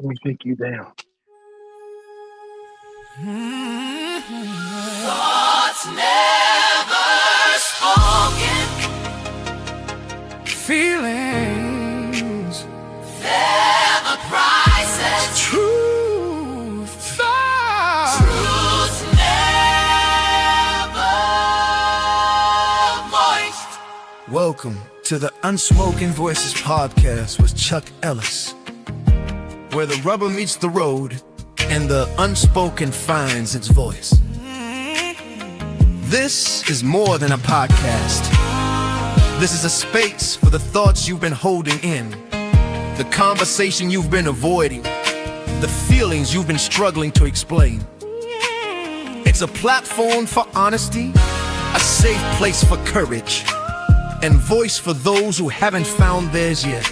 Let me take you down. Thoughts never spoken, feelings, never prices, truth, truths never voiced. Welcome to the Unspoken Voices podcast with Chuck Ellis, where the rubber meets the road and the unspoken finds its voice. This is more than a podcast. This is a space for the thoughts you've been holding in, the conversation you've been avoiding, the feelings you've been struggling to explain. It's a platform for honesty, a safe place for courage, and voice for those who haven't found theirs yet.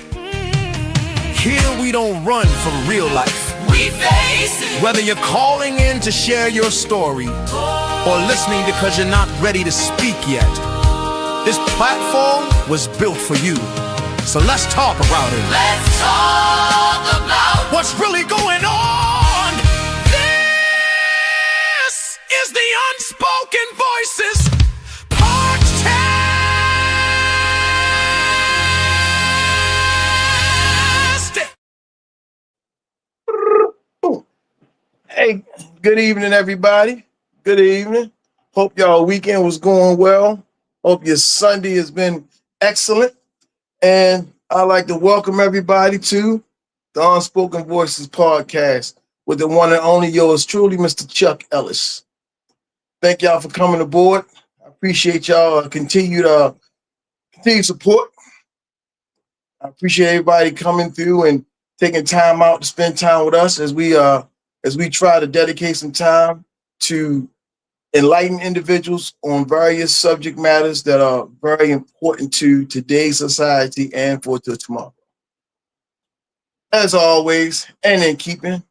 Here we don't run from real life. We face it. Whether you're calling in to share your story or listening because you're not ready to speak yet, this platform was built for you. So let's talk about it. Let's talk about What's really going on? This is the Unspoken Voices podcast. Hey, good evening, everybody. Good evening. Hope y'all weekend was going well. Hope your Sunday has been excellent. And I'd like to welcome everybody to the Unspoken Voices podcast with the one and only yours truly, Mr. Chuck Ellis. Thank y'all for coming aboard. I appreciate y'all continued support. I appreciate everybody coming through and taking time out to spend time with us as we try to dedicate some time to enlighten individuals on various subject matters that are very important to today's society and for tomorrow. As always, and in keeping,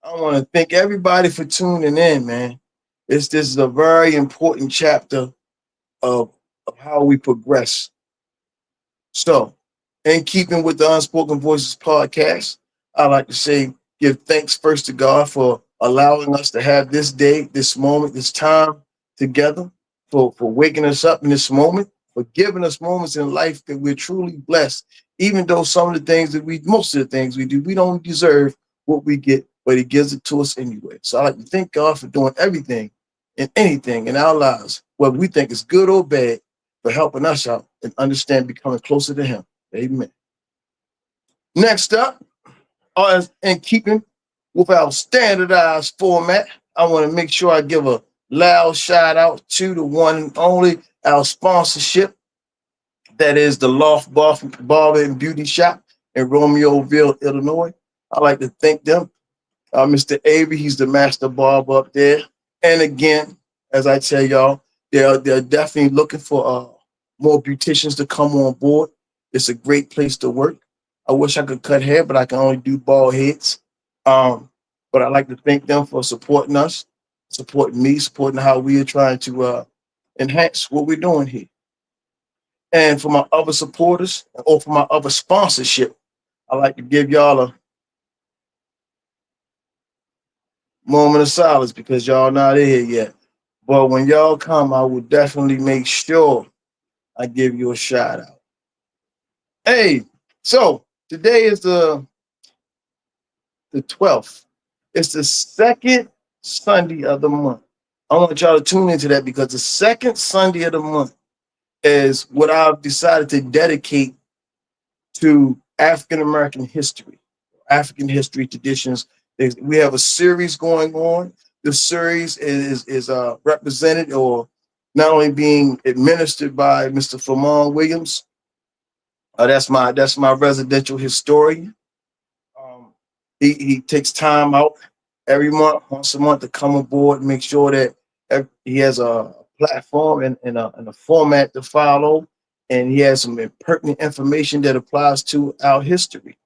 I want to thank everybody for tuning in, man. This is a very important chapter of how we progress. So, in keeping with the Unspoken Voices podcast, I'd like to say, give thanks first to God for allowing us to have this day, this moment, this time together, for waking us up in this moment, for giving us moments in life that we're truly blessed, even though most of the things we do, we don't deserve what we get, but he gives it to us anyway. So I like to thank God for doing everything and anything in our lives, whether we think it's good or bad, for helping us out and understand becoming closer to him. Amen. Next up, in keeping with our standardized format, I want to make sure I give a loud shout out to the one and only, our sponsorship, that is the Loft Barber and Beauty Shop in Romeoville, Illinois. I'd like to thank them. Mr. Avery, he's the master barber up there. And again, as I tell y'all, they're definitely looking for more beauticians to come on board. It's a great place to work. I wish I could cut hair, but I can only do bald heads. But I'd like to thank them for supporting us, supporting me, supporting how we are trying to enhance what we're doing here. And for my other supporters, or for my other sponsorship, I'd like to give y'all a moment of silence because y'all not here yet. But when y'all come, I will definitely make sure I give you a shout out. Hey, so today is the 12th. It's the second Sunday of the month. I want y'all to tune into that because the second Sunday of the month is what I've decided to dedicate to African American history, African history traditions. We have a series going on. The series is represented or not only being administered by Mr. Flomond Williams. That's my residential historian. He takes time out every month, once a month, to come aboard and make sure that he has a platform and a format to follow, and he has some pertinent information that applies to our history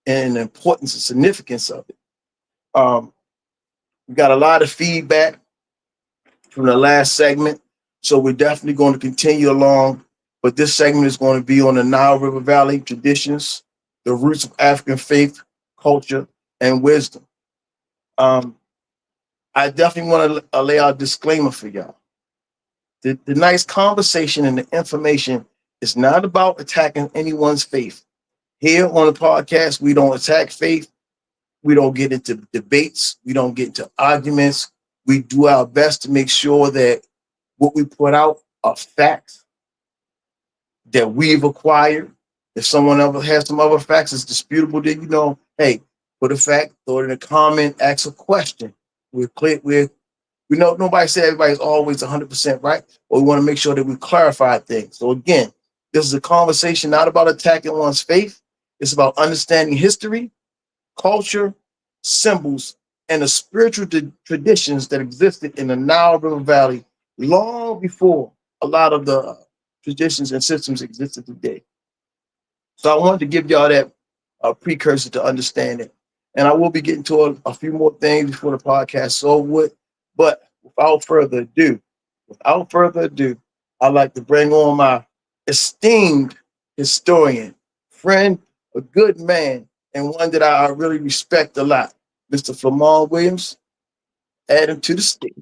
and the importance and significance of it. We got a lot of feedback from the last segment, so we're definitely going to continue along. But this segment is going to be on the Nile River Valley traditions, the roots of African faith, culture, and wisdom. I definitely want to lay out a disclaimer for y'all. The nice conversation and the information is not about attacking anyone's faith. Here on the podcast, we don't attack faith. We don't get into debates. We don't get into arguments. We do our best to make sure that what we put out are facts that we've acquired. If someone ever has some other facts that's disputable, then hey, put a fact, throw it in a comment, ask a question. We know nobody said everybody's always 100% right, but we want to make sure that we clarify things. So again, this is a conversation not about attacking one's faith. It's about understanding history, culture, symbols, and the spiritual traditions that existed in the Nile River Valley long before a lot of the traditions and systems existed today. So I wanted to give y'all that precursor to understand it. And I will be getting to a few more things before the podcast is over with. But without further ado, I'd like to bring on my esteemed historian, friend, a good man, and one that I really respect a lot, Mr. Flomond Williams. Add him to the stage.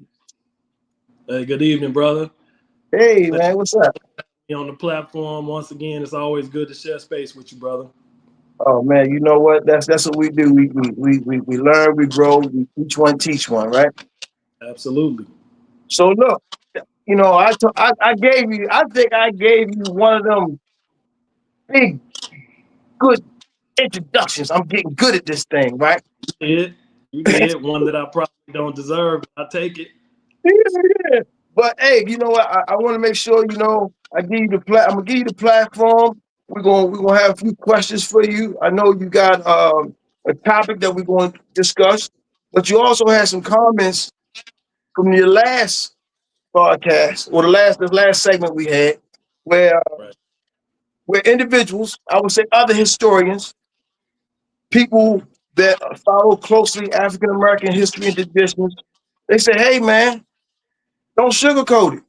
Hey, good evening, brother. Hey, man, what's up? On the platform once again. It's always good to share space with you, brother. Oh man, you know what? That's what we do. We learn, we grow, we teach one, right? Absolutely. So look, I think I gave you one of them big, good introductions. I'm getting good at this thing, right? You did one that I probably don't deserve. I take it. Yeah. But hey, you know what? I want to make sure I give you I'm gonna give you the platform. We're gonna have a few questions for you. I know you got a topic that we're going to discuss, but you also had some comments from your last podcast or the last segment we had, where individuals, I would say other historians, people that follow closely African American history and traditions, they say, "Hey, man, don't sugarcoat it."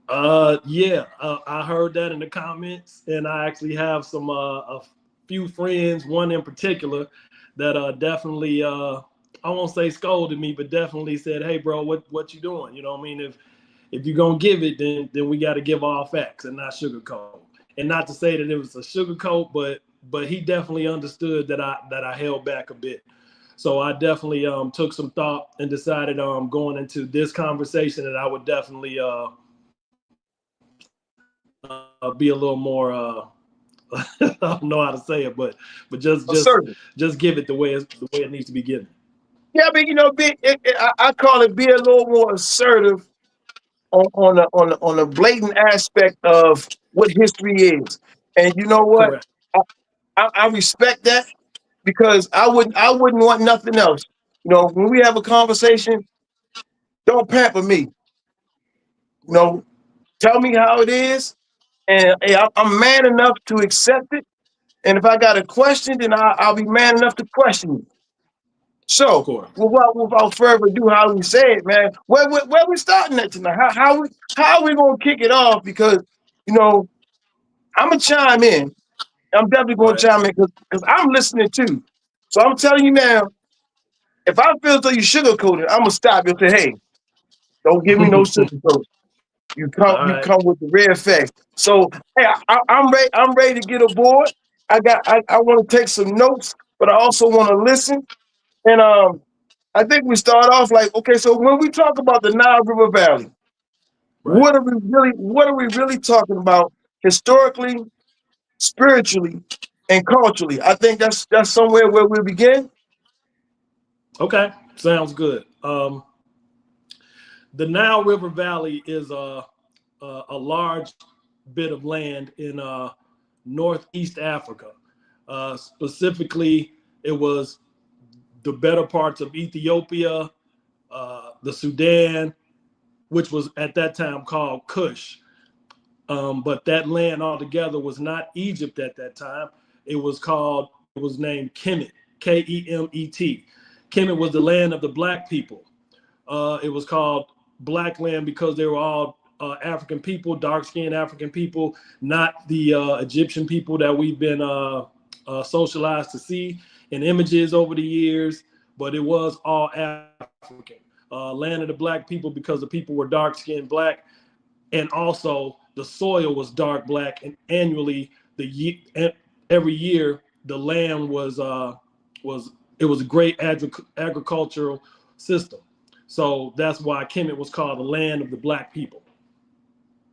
I heard that in the comments, and I actually have some a few friends, one in particular, that definitely I won't say scolded me, but definitely said, "Hey, bro, what you doing?" You know what I mean? If you're gonna give it, then we got to give all facts and not sugarcoat. And not to say that it was a sugarcoat, but he definitely understood that I held back a bit. So I definitely took some thought and decided going into this conversation that I would definitely be a little more I don't know how to say it, but just give it the way it needs to be given. Yeah, but I call it be a little more assertive on a blatant aspect of what history is. And you know what? Correct. I respect that because I wouldn't want nothing else. When we have a conversation, don't pamper me. Tell me how it is, and hey, I'm man enough to accept it. And if I got a question, then I'll be man enough to question it. So, without further ado, how we say it, man? Where we starting at tonight? How are we gonna kick it off? Because I'm gonna chime in. I'm definitely gonna chime in because I'm listening too. So I'm telling you now, if I feel as though you sugarcoat it, I'm gonna stop you and say, "Hey, don't give me no sugarcoat. You come with the real facts." So, hey, I'm ready. I'm ready to get aboard. I want to take some notes, but I also want to listen. And I think we start off like, okay, so when we talk about the Nile River Valley, what are we really talking about historically, spiritually, and culturally? I think that's somewhere where we'll begin. Okay, sounds good. The Nile River Valley is a large bit of land in Northeast Africa. Specifically, it was the better parts of Ethiopia, the Sudan, which was at that time called Kush. But that land altogether was not Egypt at that time. It was named Kemet, Kemet. Kemet was the land of the black people. It was called black land because they were all African people, dark-skinned African people, not the Egyptian people that we've been socialized to see in images over the years, but it was all African. Land of the black people, because the people were dark skinned black, and also the soil was dark black, and annually every year the land was a great agricultural system. So that's why Kemet was called the land of the black people.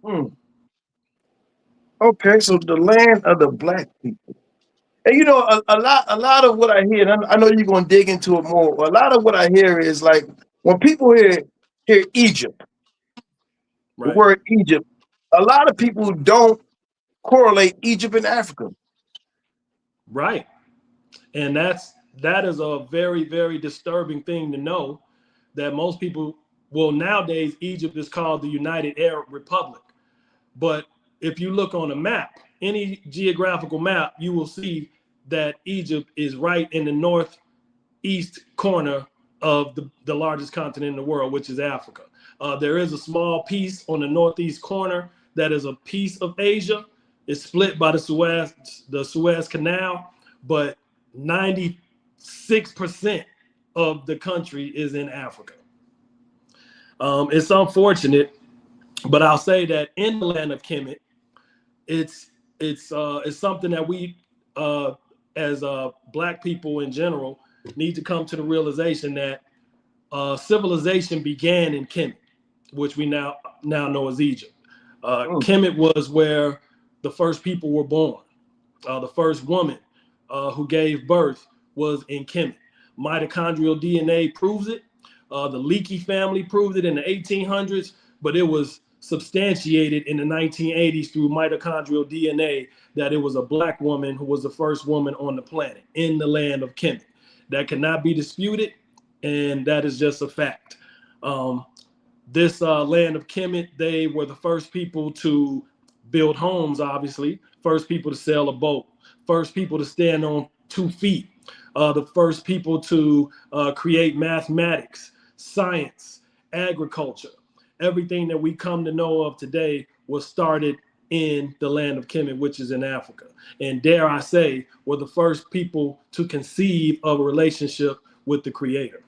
Hmm. Okay, so the land of the black people. And you know, a lot of what I hear, and I know you're gonna dig into it more. A lot of what I hear is like when people hear Egypt, the Right. word Egypt, a lot of people don't correlate Egypt and Africa. Right. And that is a very, very disturbing thing to know, that most people, well, nowadays Egypt is called the United Arab Republic. But if you look on a map, any geographical map, you will see that Egypt is right in the northeast corner of the largest continent in the world, which is Africa. There is a small piece on the northeast corner that is a piece of Asia. It's split by the Suez Canal, but 96% of the country is in Africa. It's unfortunate, but I'll say that in the land of Kemet, it's something that we as black people in general need to come to the realization that civilization began in Kemet, which we now know as Egypt. Kemet was where the first people were born. The first woman who gave birth was in Kemet. Mitochondrial DNA proves it. The Leakey family proved it in the 1800s, but it was substantiated in the 1980s through mitochondrial DNA that it was a black woman who was the first woman on the planet in the land of Kemet. That cannot be disputed, and that is just a fact. This land of Kemet, they were the first people to build homes, obviously, first people to sail a boat, first people to stand on 2 feet, the first people to create mathematics, science, agriculture. Everything that we come to know of today was started in the land of Kemet, which is in Africa. And dare I say, were the first people to conceive of a relationship with the Creator.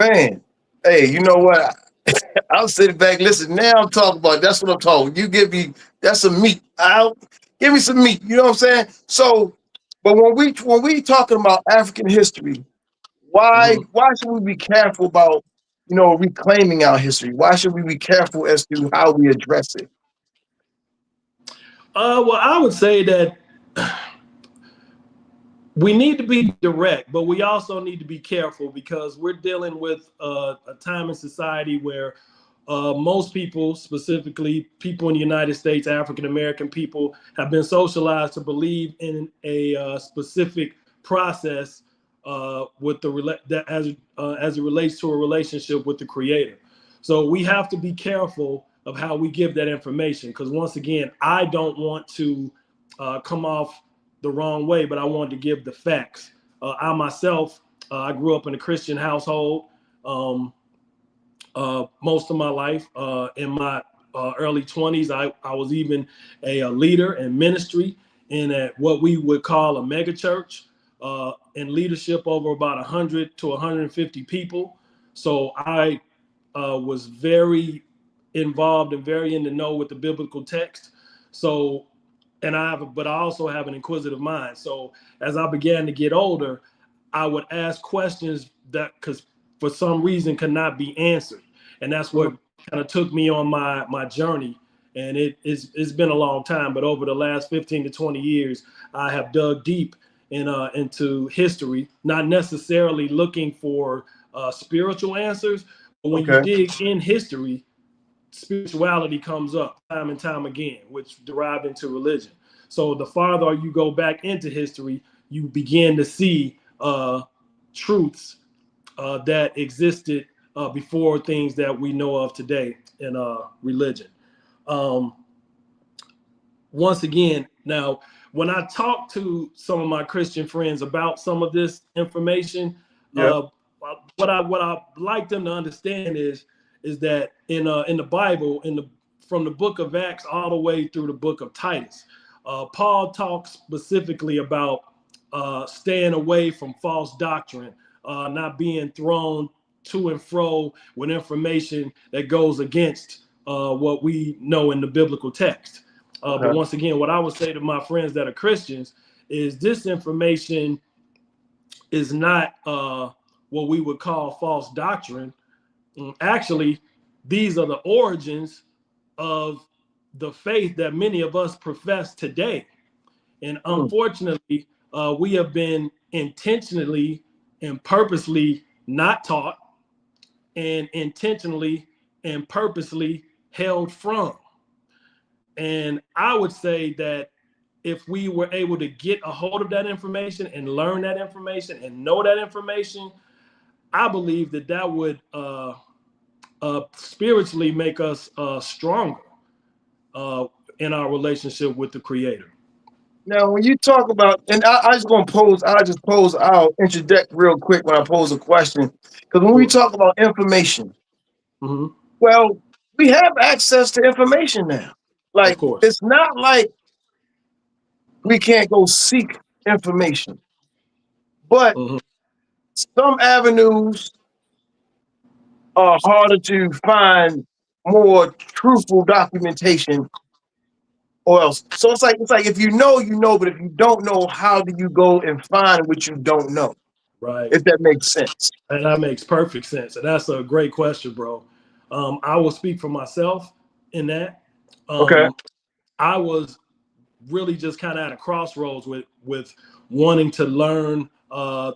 Man, hey, you know what? I'll sit back, listen. Now I'm talking about. That's what I'm talking. You give me that's some meat. Give me some meat. You know what I'm saying? So, but when we talking about African history, why should we be careful about reclaiming our history? Why should we be careful as to how we address it? Well, I would say that we need to be direct, but we also need to be careful, because we're dealing with a time in society where most people, specifically people in the United States, African American people, have been socialized to believe in a specific process with as it relates to a relationship with the Creator. So we have to be careful of how we give that information, because once again, I don't want to come off the wrong way, but I wanted to give the facts. I myself, I grew up in a Christian household most of my life. In my early 20s, I was even a leader in ministry in what we would call a mega church, in leadership over about 100 to 150 people. So I was very involved and very in the know with the biblical text. So, but I also have an inquisitive mind. So as I began to get older, I would ask questions that, because for some reason, could not be answered. And that's what kind of took me on my journey. And it's been a long time, but over the last 15 to 20 years, I have dug deep into history, not necessarily looking for spiritual answers, but when you dig in history, spirituality comes up time and time again, which derived into religion. So the farther you go back into history, you begin to see truths that existed before things that we know of today in religion. Once again, now, when I talk to some of my Christian friends about some of this information, what I like them to understand is that in the Bible, from the book of Acts all the way through the book of Titus, Paul talks specifically about staying away from false doctrine, not being thrown to and fro with information that goes against what we know in the biblical text. But once again, what I would say to my friends that are Christians is this information is not what we would call false doctrine. Actually, these are the origins of the faith that many of us profess today. And unfortunately, we have been intentionally and purposely not taught, and intentionally and purposely held from. And I would say that if we were able to get a hold of that information and learn that information and know that information, I believe that that would spiritually make us stronger in our relationship with the Creator. Now, when you talk about, and I'll interject real quick when I pose a question. Because when we talk about information, well, we have access to information now. Like, it's not like we can't go seek information. But some avenues are harder to find more truthful documentation or else. So it's like if you know, you know, but if you don't know, how do you go and find what you don't know? Right. If that makes sense. And that makes perfect sense. And that's a great question, bro. I will speak for myself in that. I was really just kind of at a crossroads with wanting to learn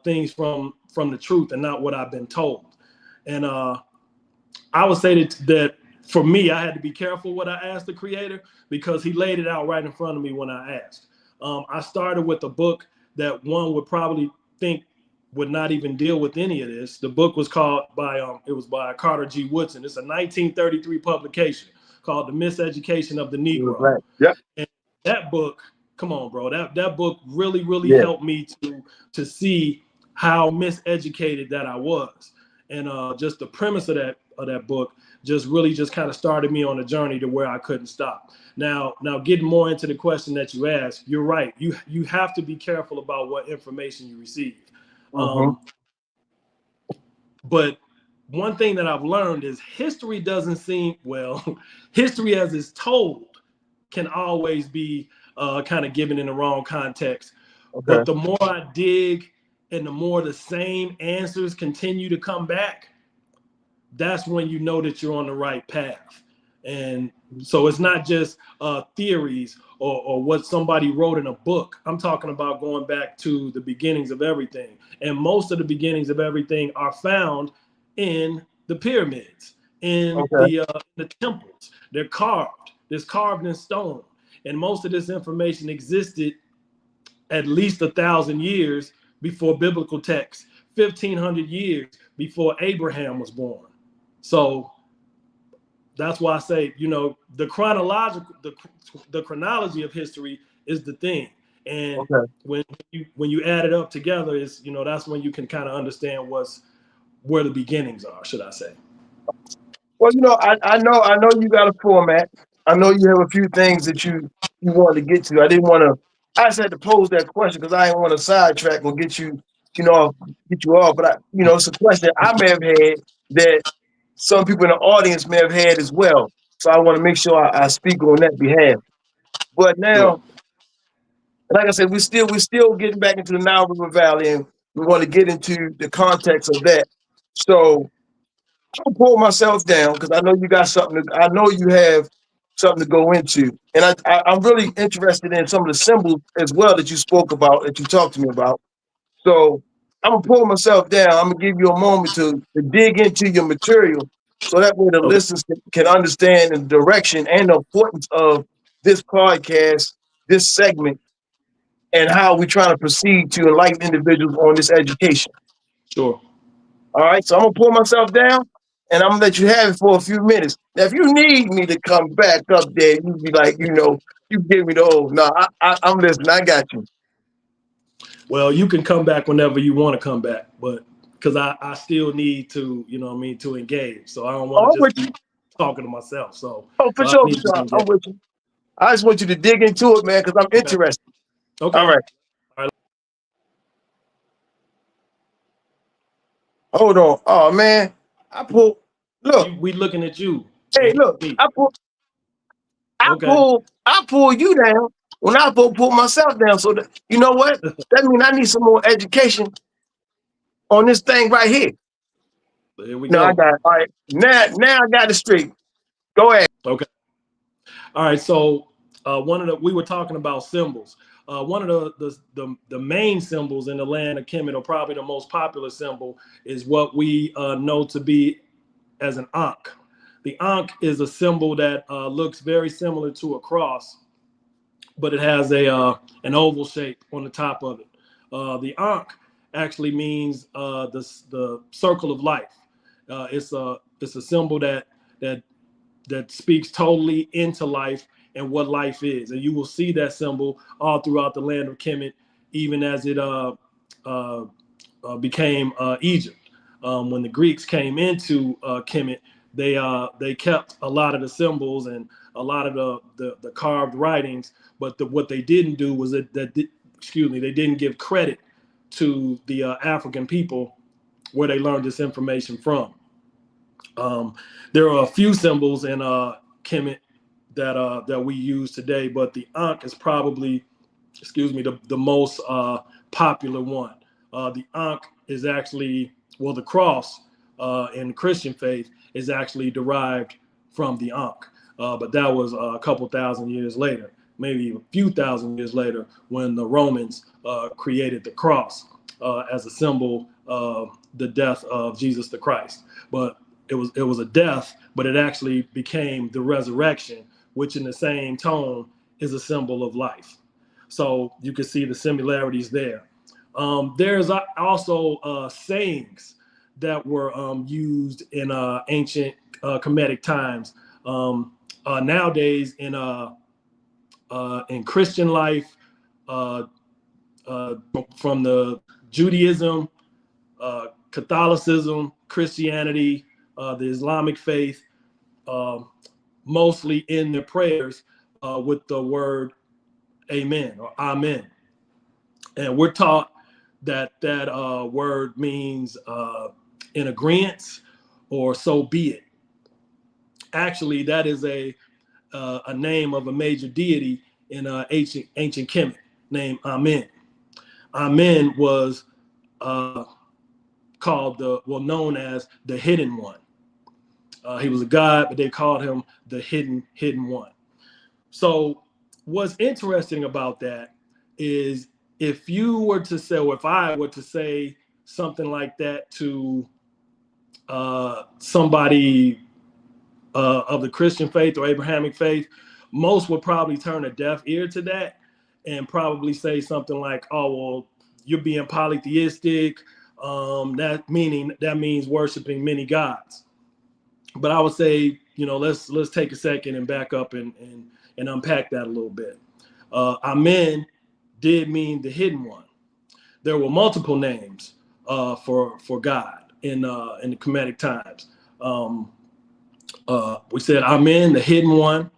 things from the truth and not what I've been told. And I would say that for me, I had to be careful what I asked the Creator because he laid it out right in front of me when I asked. I started with a book that one would probably think would not even deal with any of this. The book was called by Carter G. Woodson. It's a 1933 publication called The Miseducation of the Negro. Right. Yep. And that book, come on, bro, that book really helped me to see how miseducated that I was. And just the premise of that book just kind of started me on a journey to where I couldn't stop. Now getting more into the question that you asked, you're right. You have to be careful about what information you receive. But one thing that I've learned is history history as it's told can always be kind of given in the wrong context. But the more I dig and the more the same answers continue to come back, that's when you know that you're on the right path. And so it's not just theories or what somebody wrote in a book. I'm talking about going back to the beginnings of everything. And most of the beginnings of everything are found in the pyramids, in the temples. They're carved. It's carved in stone. And most of this information existed at least 1,000 years before biblical texts, 1,500 years before Abraham was born. So that's why I say, the chronology of history is the thing. And when you add it up together, is that's when you can kind of understand where the beginnings are, should I say. Well, I know you got a format. I know you have a few things that you want to get to. I just had to pose that question because I didn't want to sidetrack or get you off. But it's a question I may have had that some people in the audience may have had as well. So I want to make sure I speak on that behalf. But now, like I said, we're still getting back into the Nile River Valley, and we want to get into the context of that. So I'm gonna pull myself down because I know you got something. I know you have something to go into, and I'm really interested in some of the symbols as well that you spoke about, that you talked to me about. So I'm gonna pull myself down. I'm gonna give you a moment to dig into your material, so that way the listeners can understand the direction and the importance of this podcast, this segment, and how we're trying to proceed to enlighten individuals on this education. Sure. All right, so I'm gonna pull myself down, and I'm gonna let you have it for a few minutes. Now, if you need me to come back up there, you be like, you give me the old. No, I'm listening. I got you. Well, you can come back whenever you want to come back, but because I still need to, to engage. So I don't want to just keep talking to myself. So for sure, I'm with you. I just want you to dig into it, man, because I'm interested. Okay. All right. All right. Hold on. Oh man, I pulled. Look, We looking at you. hey, look. Me. I pull you down when I pull myself down. So that, you know what? That means I need some more education on this thing right here. Here we No, go. I got it. All right. Now I got it straight. Go ahead. Okay. All right. So we were talking about symbols. One of the main symbols in the land of Kemet, or probably the most popular symbol, is what we know to be as an Ankh. The Ankh is a symbol that looks very similar to a cross, but it has an oval shape on the top of it. The Ankh actually means the circle of life. It's a symbol that speaks totally into life and what life is, and you will see that symbol all throughout the land of Kemet, even as it became Egypt. When the Greeks came into Kemet, they kept a lot of the symbols and a lot of the carved writings, but what they didn't do was they didn't give credit to the African people where they learned this information from. There are a few symbols in Kemet that we use today, but the Ankh is probably, the most popular one. The Ankh is actually, well, the cross in Christian faith is actually derived from the Ankh, but that was a couple thousand years later, maybe a few thousand years later, when the Romans created the cross as a symbol of the death of Jesus the Christ. But it was a death, but it actually became the resurrection, which in the same tone is a symbol of life. So you can see the similarities there. There's also sayings that were used in ancient Kemetic times. Nowadays in Christian life, from the Judaism, Catholicism, Christianity, the Islamic faith, mostly in their prayers with the word amen or amen. And we're taught that word means in agreement or so be it. Actually, that is a name of a major deity in ancient Kemet named Amen. Amen was known as the hidden one. He was a god, but they called him the hidden one. So what's interesting about that is if you were to say, or if I were to say something like that to somebody of the Christian faith or Abrahamic faith, most would probably turn a deaf ear to that and probably say something like, oh, well, you're being polytheistic. That means worshiping many gods. But I would say, let's take a second and back up and unpack that a little bit. Amen did mean the hidden one. There were multiple names for God in the Kemetic times. We said Amen, the hidden one.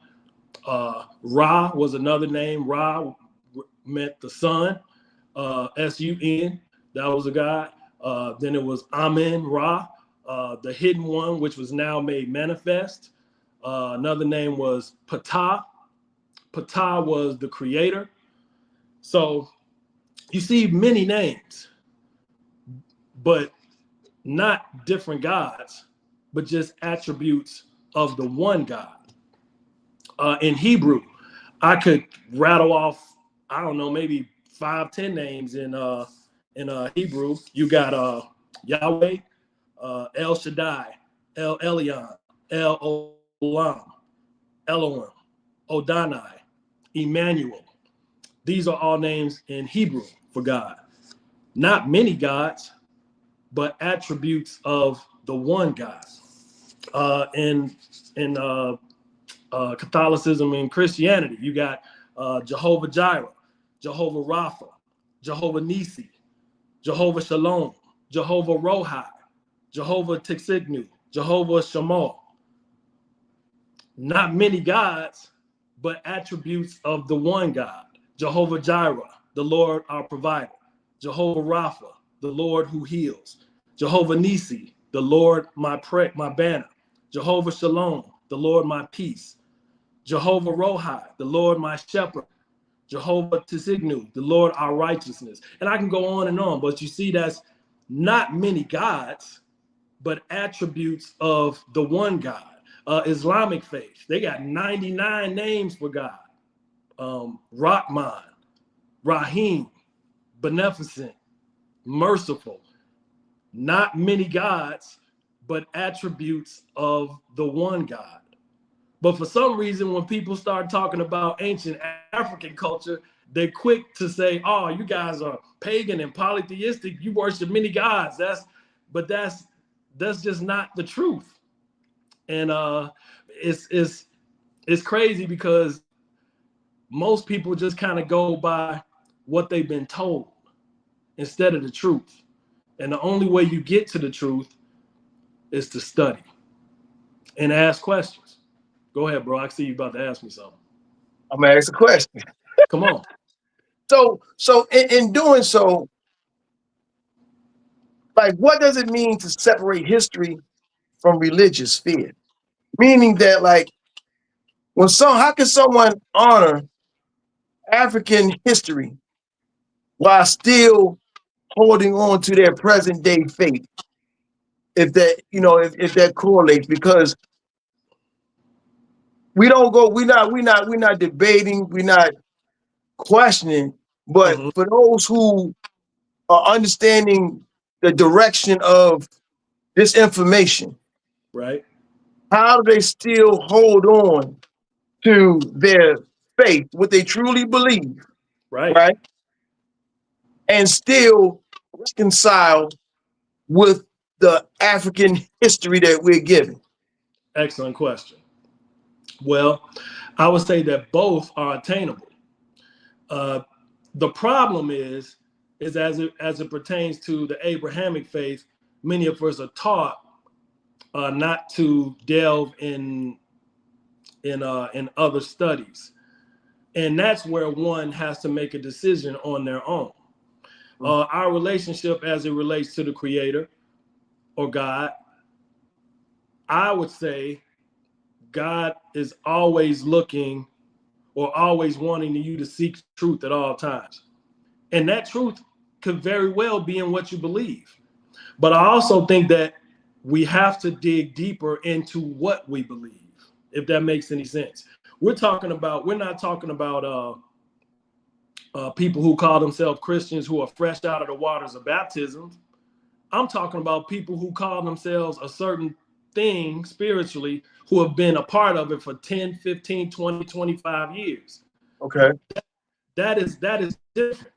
Ra was another name. Ra meant the sun. S-U-N, that was a god. Then it was Amen Ra, the hidden one, which was now made manifest. Another name was Ptah. Ptah was the creator. So you see many names, but not different gods, but just attributes of the one God. In Hebrew, I could rattle off, I don't know, maybe 5-10 names in Hebrew. You got Yahweh, El Shaddai, El Elyon, El Olam, Elohim, Odonai, Emmanuel. These are all names in Hebrew for God. Not many gods, but attributes of the one God. In Catholicism and Christianity, you got Jehovah Jireh, Jehovah Rapha, Jehovah Nisi, Jehovah Shalom, Jehovah Rohi, Jehovah Tsidkenu, Jehovah Shammah. Not many gods, but attributes of the one God. Jehovah Jireh, the Lord our provider. Jehovah Rapha, the Lord who heals. Jehovah Nisi, the Lord my banner. Jehovah Shalom, the Lord my peace. Jehovah Rohi, the Lord my shepherd. Jehovah Tsidkenu, the Lord our righteousness. And I can go on and on, but you see that's not many gods, but attributes of the one God. Islamic faith, they got 99 names for God. Rahman, Rahim, beneficent, merciful. Not many gods, but attributes of the one God. But for some reason, when people start talking about ancient African culture, they're quick to say, oh, you guys are pagan and polytheistic. You worship many gods. That's just not the truth. And it's crazy because most people just kind of go by what they've been told instead of the truth. And the only way you get to the truth is to study and ask questions. Go ahead, bro. I see you about to ask me something. I'm gonna ask a question. Come on. So in doing so, like, what does it mean to separate history from religious fear? Meaning that, like, how can someone honor African history while still holding on to their present day faith? If that correlates, because we're not debating, we're not questioning, but for those who are understanding the direction of this information, right? How do they still hold on to their faith, what they truly believe, right? And still reconcile with the African history that we're given? Excellent question. Well, I would say that both are attainable. The problem is as it pertains to the Abrahamic faith, many of us are taught not to delve in other studies, and that's where one has to make a decision on their own. Our relationship as it relates to the Creator or God, I would say God is always looking or always wanting you to seek truth at all times. And that truth could very well be in what you believe. But I also think that we have to dig deeper into what we believe, if that makes any sense. We're not talking about people who call themselves Christians who are fresh out of the waters of baptism. I'm talking about people who call themselves a certain thing spiritually, who have been a part of it for 10, 15, 20, 25 years. Okay. That is different,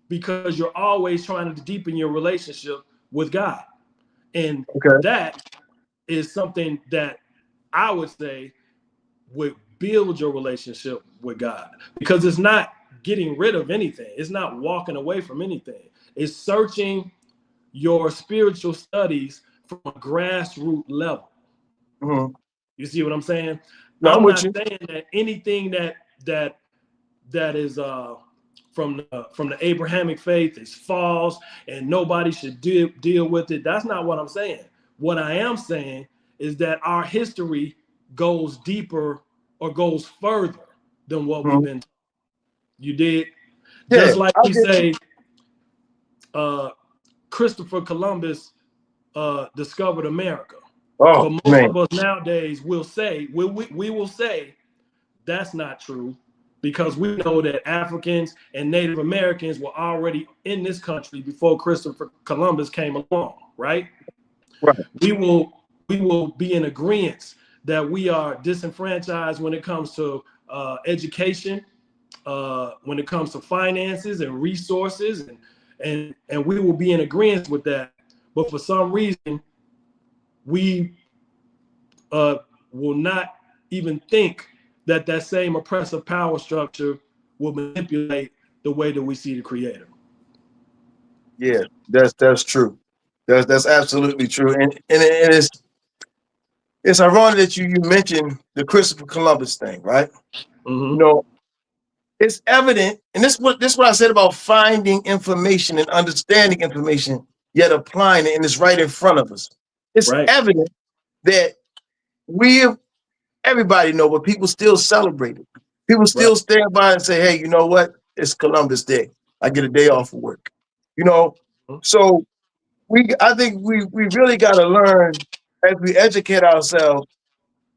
because you're always trying to deepen your relationship with God. And that is something that I would say would build your relationship with God, because it's not getting rid of anything. It's not walking away from anything. It's searching your spiritual studies from a grassroots level. You see what I'm saying? No, I'm not saying that anything that is from the Abrahamic faith is false and nobody should deal with it. That's not what I'm saying. What I am saying is that our history goes deeper or goes further than what we've been. You did, just like we say, Christopher Columbus discovered America. But most of us nowadays will say, we will say that's not true, because we know that Africans and Native Americans were already in this country before Christopher Columbus came along, right? Right. We will be in agreement that we are disenfranchised when it comes to education, when it comes to finances and resources, and we will be in agreement with that. But for some reason, we will not even think that same oppressive power structure will manipulate the way that we see the Creator. Yeah, that's true. That's absolutely true. And it's ironic that you mentioned the Christopher Columbus thing, right? You know, it's evident, and this what I said about finding information and understanding information, yet applying it, and it's right in front of us. It's Right. evident that everybody know, but people still celebrate it. People still stand by and say, "Hey, you know what? It's Columbus Day. I get a day off of work." You know, so I think we really got to learn as we educate ourselves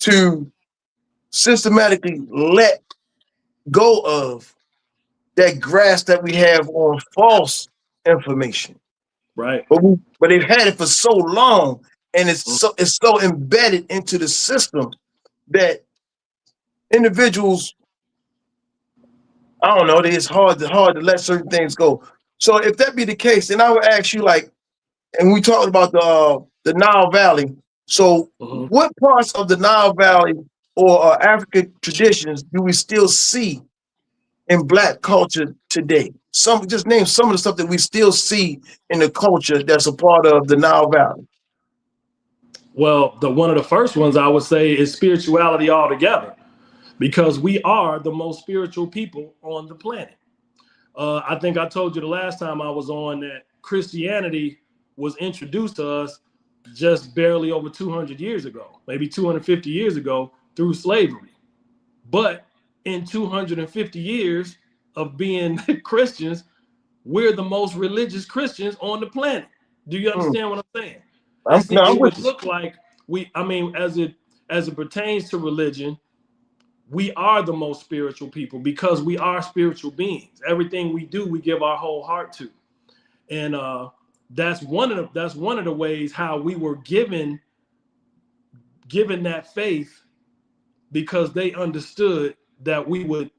to systematically let go of that grasp that we have on false information. Right. But they've had it for so long, and it's so embedded into the system that individuals, I don't know, it's hard to let certain things go. So if that be the case, then I would ask you, like, and we talked about the Nile Valley. So what parts of the Nile Valley or African traditions do we still see in Black culture today? Just name some of the stuff that we still see in the culture that's a part of the Nile Valley. Well, one of the first ones I would say is spirituality altogether, because we are the most spiritual people on the planet. I think I told you the last time I was on that Christianity was introduced to us just barely over 200 years ago, maybe 250 years ago, through slavery. But in 250 years of being Christians, we're the most religious Christians on the planet. Do you understand what I'm saying? It would look like as it pertains to religion, we are the most spiritual people because we are spiritual beings. Everything we do, we give our whole heart to. And that's one of the ways how we were given that faith, because they understood that we would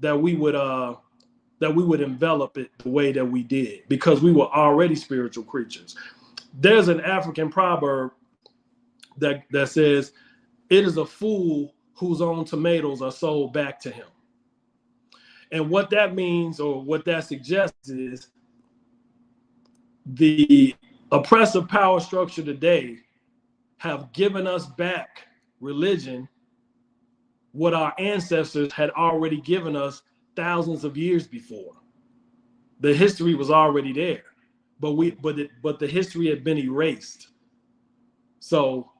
envelop it the way that we did, because we were already spiritual creatures. There's an African proverb that says, "It is a fool whose own tomatoes are sold back to him." And what that means, or what that suggests, is the oppressive power structure today have given us back religion, what our ancestors had already given us thousands of years before. The history was already there, but the history had been erased. So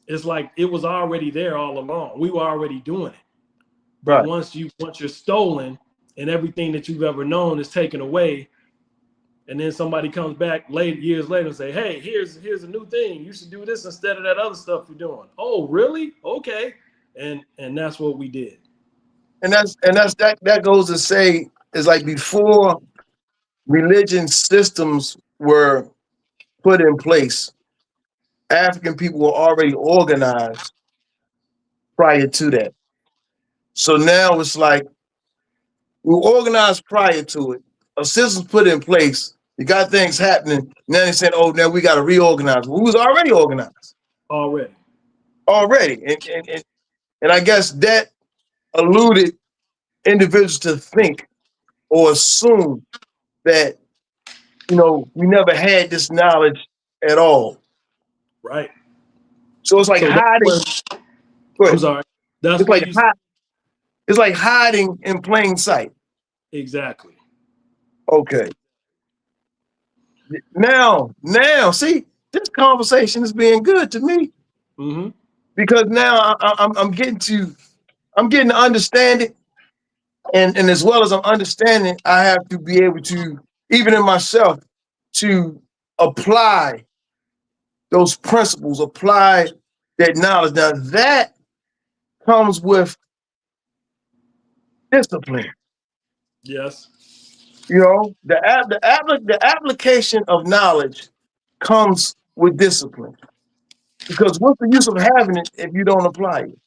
it's like it was already there all along. We were already doing it. But once you're stolen and everything that you've ever known is taken away, and then somebody comes back years later and say, "Hey, here's a new thing. You should do this instead of that other stuff you're doing." "Oh, really? Okay." And that's what we did. And that goes to say, is like before religion systems were put in place, African people were already organized prior to that. So now it's like we were organized prior to it. A system's put in place. You got things happening. Now they said, "Oh, now we got to reorganize." We was already organized. Already. And I guess that alluded individuals to think or assume that, we never had this knowledge at all. Right. So it's like hiding. I'm sorry. It's like hiding in plain sight. Exactly. Okay. Now, see, this conversation is being good to me, because now I'm getting to understand it, and as well as I'm understanding, I have to be able to, even in myself, to apply those principles, apply that knowledge. Now that comes with discipline. Yes. The application of knowledge comes with discipline, because what's the use of having it if you don't apply it?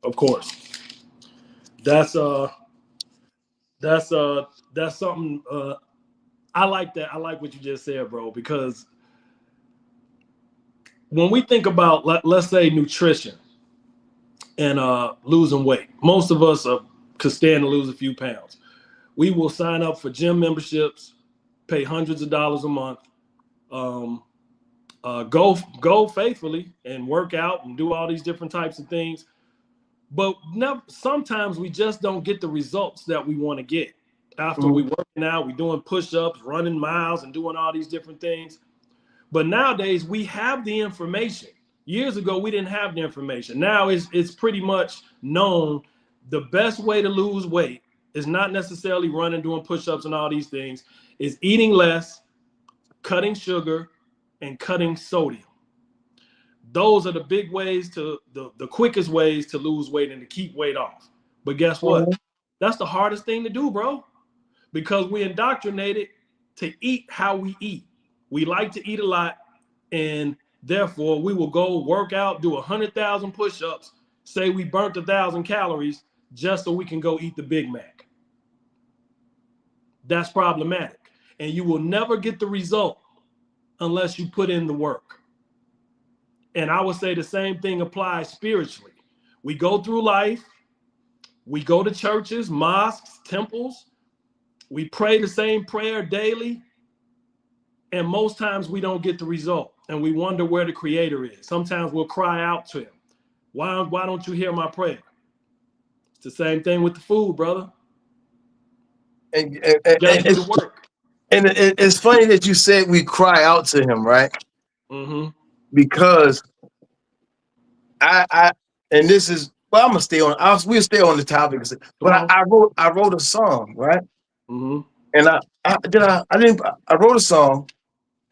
Of course. That's something. I like that. I like what you just said, bro, because when we think about, let's say, nutrition and losing weight, most of us could stand to lose a few pounds. We will sign up for gym memberships, pay hundreds of dollars a month, go faithfully and work out and do all these different types of things. But sometimes we just don't get the results that we want to get. After we working out, we doing push-ups, running miles, and doing all these different things. But nowadays we have the information. Years ago, we didn't have the information. Now it's pretty much known the best way to lose weight is not necessarily running, doing push-ups and all these things, is eating less, cutting sugar, and cutting sodium. Those are the big ways the quickest ways to lose weight and to keep weight off. But guess what? That's the hardest thing to do, bro, because we indoctrinated to eat how we eat. We like to eat a lot, and therefore we will go work out, do 100,000 push-ups, say we burnt 1,000 calories just so we can go eat the Big Mac. That's problematic. And you will never get the result unless you put in the work. And I would say the same thing applies spiritually. We go through life, we go to churches, mosques, temples, we pray the same prayer daily, and most times we don't get the result, and we wonder where the Creator is. Sometimes we'll cry out to Him. Why don't you hear my prayer? It's the same thing with the food, brother. And You gotta do the work. And it's funny that you said we cry out to Him, right? Because I and this is, well, I'm gonna stay on. We'll stay on the topic, but I wrote a song, right? And I wrote a song,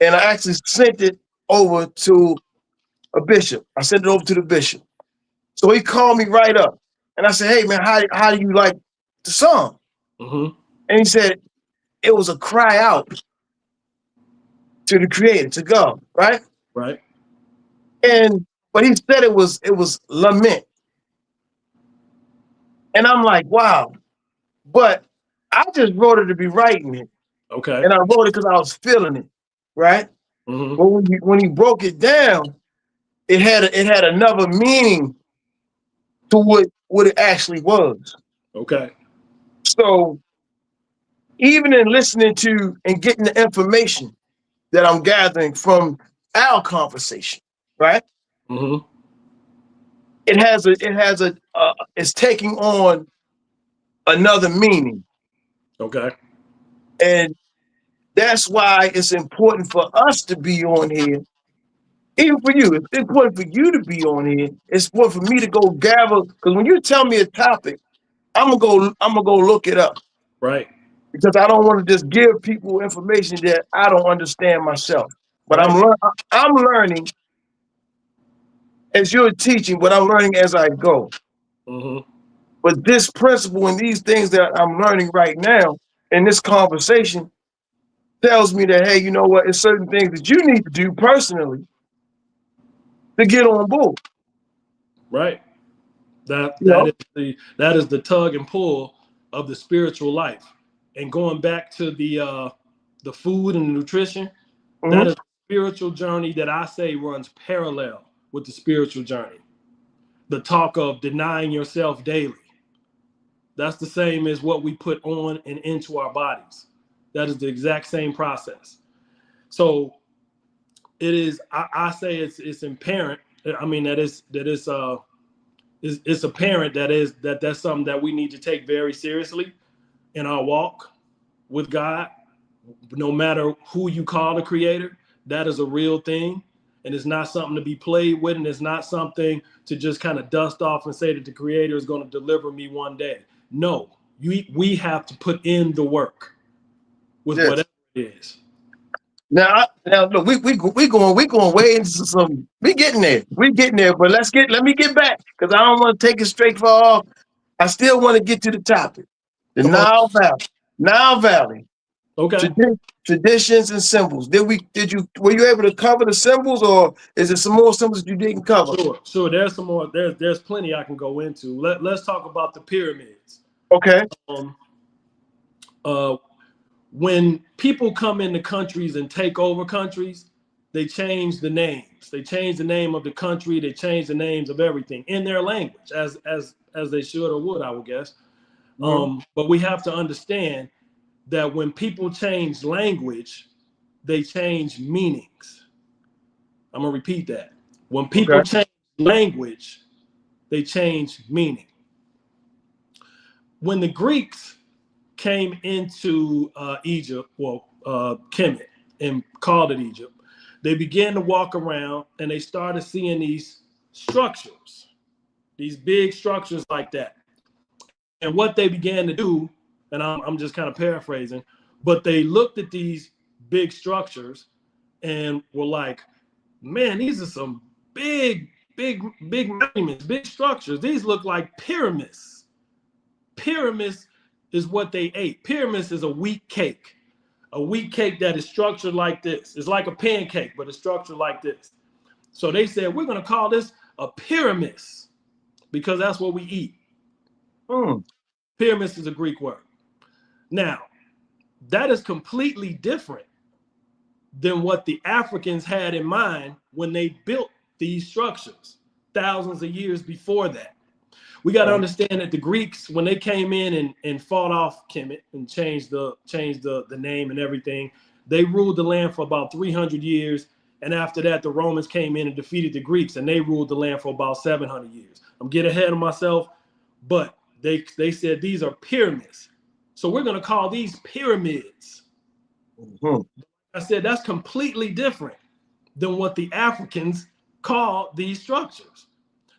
and I actually sent it over to a bishop. I sent it over to the bishop, so he called me right up, and I said, "Hey man, how do you like the song?" And he said it was a cry out to the Creator, to God, right? Right. But he said it was lament. And I'm like, wow. But I just wrote it to be writing it. Okay. And I wrote it because I was feeling it, right? But when he broke it down, it had another meaning to what it actually was. Okay. So even in listening to and getting the information that I'm gathering from our conversation, right? It's taking on another meaning. Okay. And that's why it's important for us to be on here. Even for you, it's important for you to be on here. It's important for me to go gather, because when you tell me a topic, I'm gonna go look it up. Right. Because I don't want to just give people information that I don't understand myself. But Right. I'm learning as you're teaching, but I'm learning as I go. But this principle and these things that I'm learning right now in this conversation tells me that, hey, you know what? It's certain things that you need to do personally to get on board. Right. That is the tug and pull of the spiritual life. And going back to the food and the nutrition, that is a spiritual journey that I say runs parallel with the spiritual journey. The talk of denying yourself daily. That's the same as what we put on and into our bodies. That is the exact same process. So it is, I say it's apparent. I mean, it's apparent that's something that we need to take very seriously in our walk with God. No matter who you call the Creator, that is a real thing. And it's not something to be played with, and it's not something to just kind of dust off and say that the Creator is going to deliver me one day. No, we have to put in the work with whatever it is. Now look, we going way into some. We getting there. But let me get back, because I don't want to take it straight far off. I still want to get to the topic. The Nile Valley. Okay. Traditions and symbols. Were you able to cover the symbols, or is there some more symbols that you didn't cover? Sure. There's some more. There's plenty I can go into. Let's talk about the pyramids. Okay. When people come into countries and take over countries, they change the names. They change the name of the country. They change the names of everything in their language, as they should or would, I would guess. But we have to understand that when people change language, they change meanings. I'm gonna repeat that. When people change language, they change meaning. When the Greeks came into Egypt, Kemet, and called it Egypt, they began to walk around and they started seeing these structures, these big structures like that. And what they began to do, and I'm just kind of paraphrasing, but they looked at these big structures and were like, man, these are some big monuments, big structures. These look like pyramids. Pyramids is what they ate. Pyramids is a wheat cake that is structured like this. It's like a pancake, but it's structured like this. So they said, we're going to call this a pyramid because that's what we eat. Pyramid is a Greek word. Now, that is completely different than what the Africans had in mind when they built these structures thousands of years before that. We got to understand that the Greeks, when they came in and fought off Kemet and changed the name and everything, they ruled the land for about 300 years. And after that, the Romans came in and defeated the Greeks, and they ruled the land for about 700 years. I'm getting ahead of myself, but they said these are pyramids. So we're going to call these pyramids. I said that's completely different than what the Africans called these structures.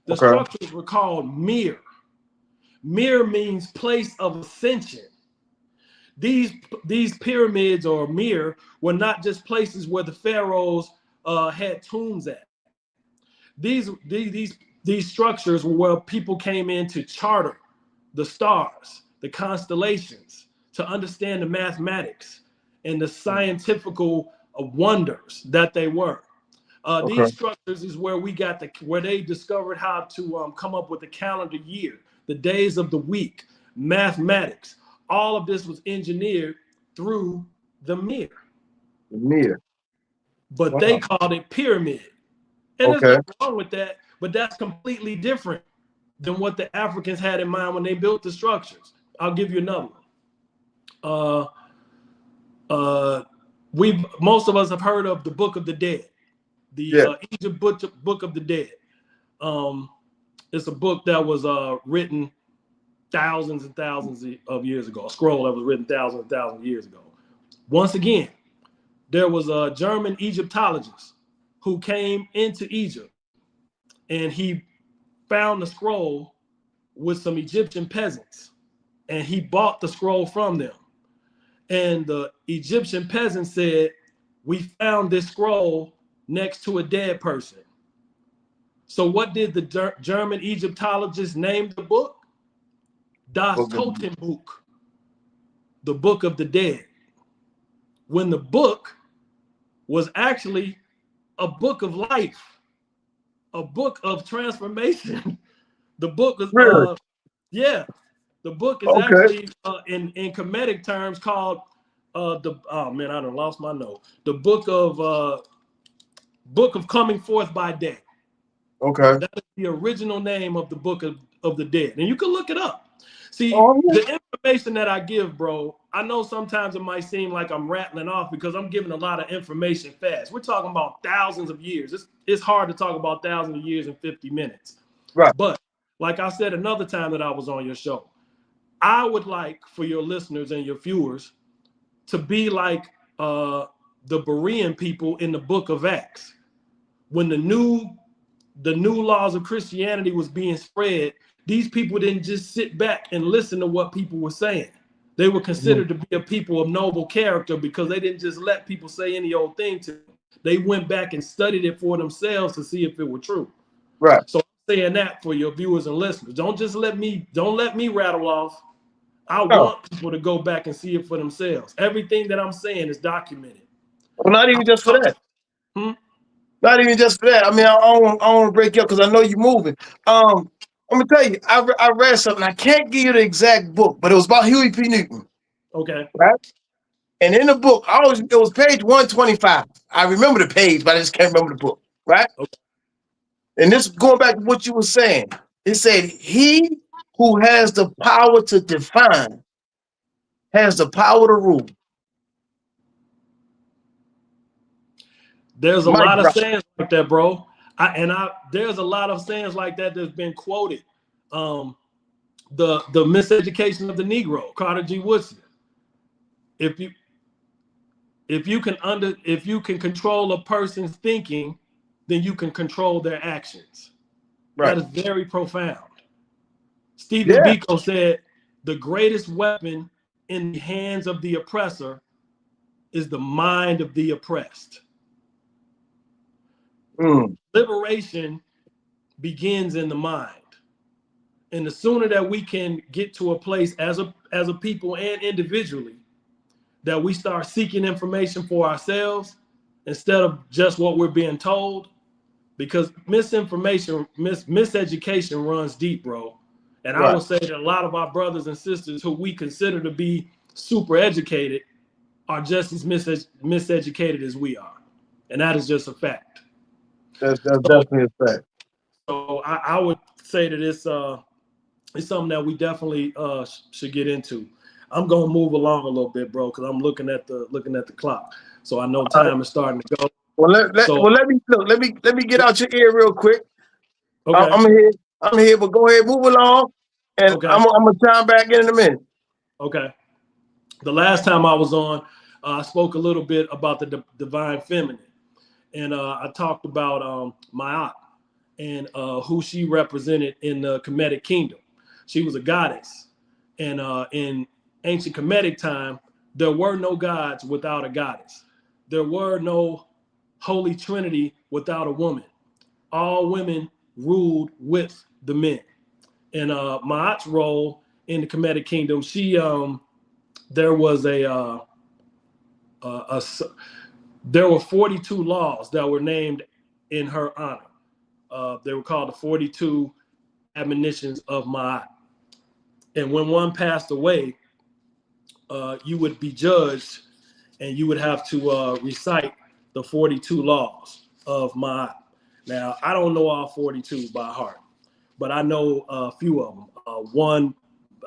The structures were called mir. Mir means place of ascension. These pyramids or mir were not just places where the pharaohs had tombs at. These structures were where people came in to charter the stars, the constellations, to understand the mathematics and the scientific wonders that they were. These structures is where where they discovered how to come up with the calendar year, the days of the week, mathematics. All of this was engineered through the mir. But they called it pyramid. And there's nothing wrong with that, but that's completely different than what the Africans had in mind when they built the structures. I'll give you another one. Most of us have heard of the Book of the Dead, the Egypt Book of the Dead. It's a book that was written thousands and thousands of years ago, a scroll that was written thousands and thousands of years ago. Once again, there was a German Egyptologist who came into Egypt, and he found the scroll with some Egyptian peasants, and he bought the scroll from them. And the Egyptian peasants said, we found this scroll next to a dead person. So what did the German Egyptologist name the book? Das Totenbuch, the Book of the Dead. When the book was actually a book of life, a book of transformation. The book is, the book is actually in Kemetic terms called I done lost my note. The book of Coming Forth by Day. That is the original name of the Book of the Dead. And you can look it up. See, the information that I give, bro, I know sometimes it might seem like I'm rattling off because I'm giving a lot of information fast. We're talking about thousands of years. It's hard to talk about thousands of years in 50 minutes. Right. But like I said another time that I was on your show, I would like for your listeners and your viewers to be like the Berean people in the book of Acts. When the new laws of Christianity was being spread, these people didn't just sit back and listen to what people were saying. They were considered to be a people of noble character because they didn't just let people say any old thing to them. They went back and studied it for themselves to see if it were true. Right. So I'm saying that for your viewers and listeners. Don't let me rattle off. I want people to go back and see it for themselves. Everything that I'm saying is documented. Well, not even just for that. Not even just for that. I mean, I don't want to break you up because I know you're moving. I'm gonna tell you, I read something. I can't give you the exact book, but it was about Huey P. Newton. Okay. Right. And in the book, it was page 125. I remember the page, but I just can't remember the book. Right. Okay. And this going back to what you were saying, it said, "He who has the power to define has the power to rule." There's a lot of sayings like that, bro. There's a lot of sayings like that that's been quoted. The miseducation of the Negro, Carter G. Woodson. If you can control a person's thinking, then you can control their actions. Right. That is very profound. Stephen Yeah. Biko said, the greatest weapon in the hands of the oppressor is the mind of the oppressed. Liberation begins in the mind. And the sooner that we can get to a place as a people and individually that we start seeking information for ourselves instead of just what we're being told, because miseducation runs deep, bro. And I would say that a lot of our brothers and sisters who we consider to be super educated are just as miseducated as we are. And that is just a fact. That's definitely a fact. So I would say that it's something that we definitely should get into. I'm gonna move along a little bit, bro, because I'm looking at the clock. So I know time is starting to go. Well, let me get out your ear real quick. Okay. I'm here, but go ahead, move along, and Okay. I'm gonna chime back in a minute. Okay. The last time I was on, I spoke a little bit about the divine feminine, and I talked about Ma'at and who she represented in the Kemetic kingdom. She was a goddess, and in ancient Kemetic time, there were no gods without a goddess. There were no Holy Trinity without a woman. All women ruled with the men. And Ma'at's role in the Kemetic kingdom, there were 42 laws that were named in her honor. They were called the 42 admonitions of Ma'at. And when one passed away, you would be judged and you would have to recite the 42 laws of Ma'at. Now, I don't know all 42 by heart, but I know a few of them. One,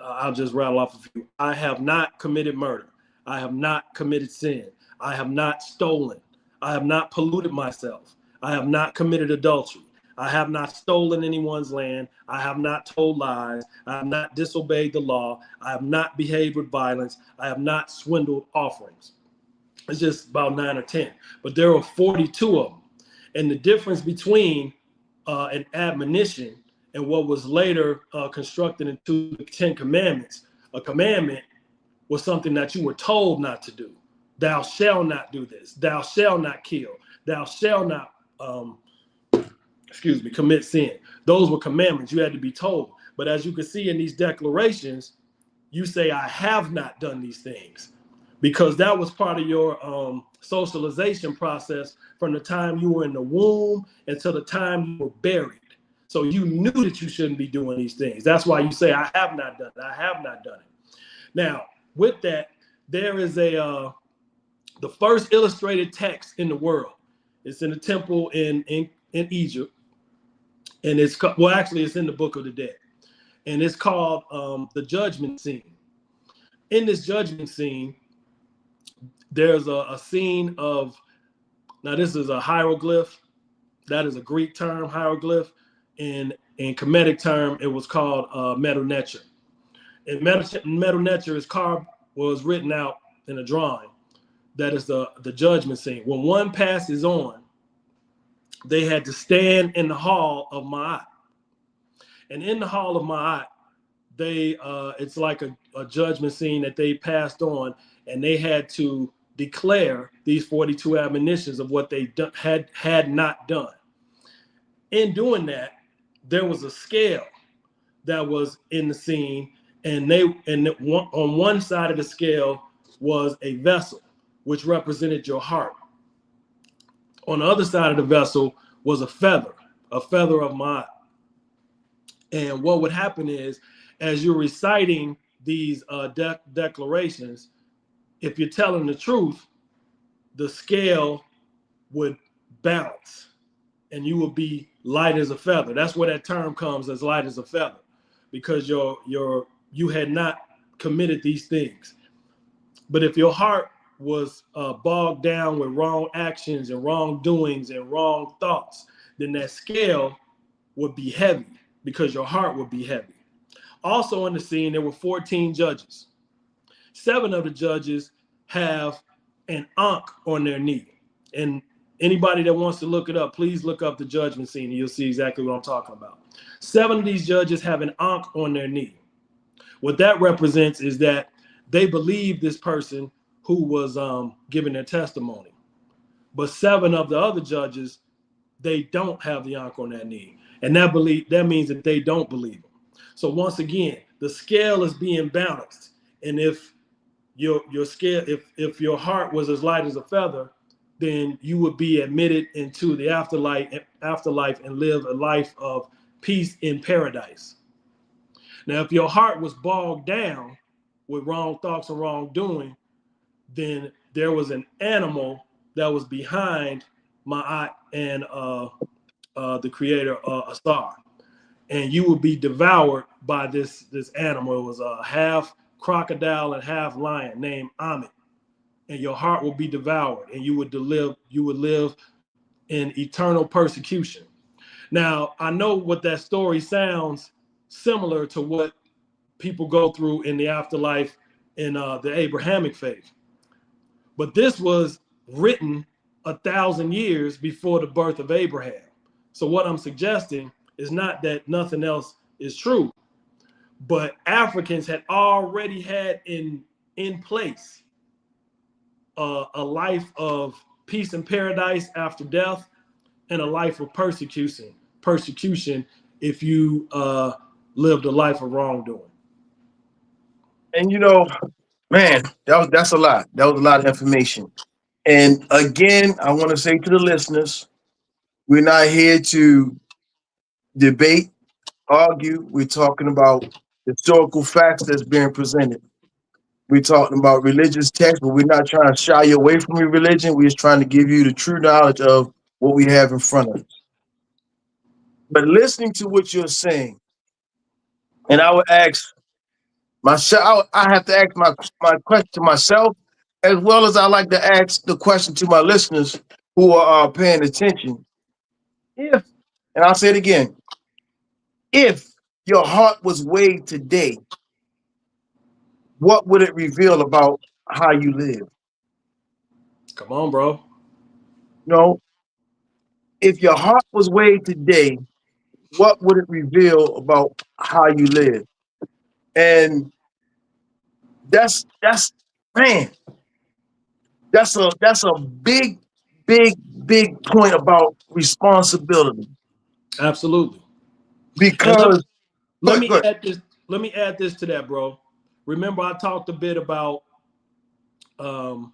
I'll just rattle off a few. I have not committed murder. I have not committed sin. I have not stolen. I have not polluted myself. I have not committed adultery. I have not stolen anyone's land. I have not told lies. I have not disobeyed the law. I have not behaved with violence. I have not swindled offerings. It's just about 9 or 10, but there are 42 of them. And the difference between an admonition and what was later constructed into the 10 Commandments, a commandment was something that you were told not to do. Thou shalt not do this. Thou shalt not kill. Thou shalt not, commit sin. Those were commandments. You had to be told. But as you can see in these declarations, you say, I have not done these things, because that was part of your socialization process from the time you were in the womb until the time you were buried. So you knew that you shouldn't be doing these things. That's why you say, I have not done it. I have not done it. Now, with that, there is the first illustrated text in the world. It's in the temple in Egypt. And it's in the Book of the Dead. And it's called the judgment scene. In this judgment scene, there's a scene of, now this is a hieroglyph. That is a Greek term, hieroglyph. In Kemetic term, it was called Metal Neter. And Metal Neter was written out in a drawing. That is the judgment scene. When one passes on, they had to stand in the hall of Ma'at. And in the hall of Ma'at, it's like a judgment scene that they passed on, and they had to declare these 42 admonitions of what they had not done. In doing that, there was a scale that was in the scene, and on one side of the scale was a vessel, which represented your heart. On the other side of the vessel was a feather of Ma'at. And what would happen is, as you're reciting these declarations, if you're telling the truth, the scale would bounce and you would be light as a feather. That's where that term comes, as light as a feather, because you had not committed these things. But if your heart was bogged down with wrong actions and wrong doings and wrong thoughts, then that scale would be heavy because your heart would be heavy. Also on the scene, there were 14 judges. 7 of the judges have an ankh on their knee. And anybody that wants to look it up, please look up the judgment scene and you'll see exactly what I'm talking about. 7 of these judges have an ankh on their knee. What that represents is that they believe this person who was giving their testimony. But 7 of the other judges, they don't have the ankh on their knee. And that means that they don't believe him. So once again, the scale is being balanced. And if your scale, if your heart was as light as a feather, then you would be admitted into the afterlife and live a life of peace in paradise. Now, if your heart was bogged down with wrong thoughts and wrongdoing, then there was an animal that was behind Ma'at and the creator, Asar. And you would be devoured by this animal. It was a half crocodile and half lion named Amit. And your heart will be devoured, and you would live in eternal persecution. Now, I know what that story sounds similar to what people go through in the afterlife in the Abrahamic faith. But this was written 1,000 years before the birth of Abraham. So what I'm suggesting is not that nothing else is true, but Africans had already had in place a life of peace and paradise after death, and a life of persecution if you lived a life of wrongdoing. And man, that's a lot. That was a lot of information. And again, I want to say to the listeners, we're not here to debate, argue. We're talking about historical facts that's being presented. We're talking about religious texts, but we're not trying to shy you away from your religion. We're just trying to give you the true knowledge of what we have in front of us. But listening to what you're saying, and I would ask myself, I have to ask my question to myself, as well as I like to ask the question to my listeners who are paying attention. And I'll say it again, if your heart was weighed today, what would it reveal about how you live? Come on, bro. If your heart was weighed today, what would it reveal about how you live? And that's man, that's a big point about responsibility. Absolutely. Because let me add this to that, bro. Remember, I talked a bit about the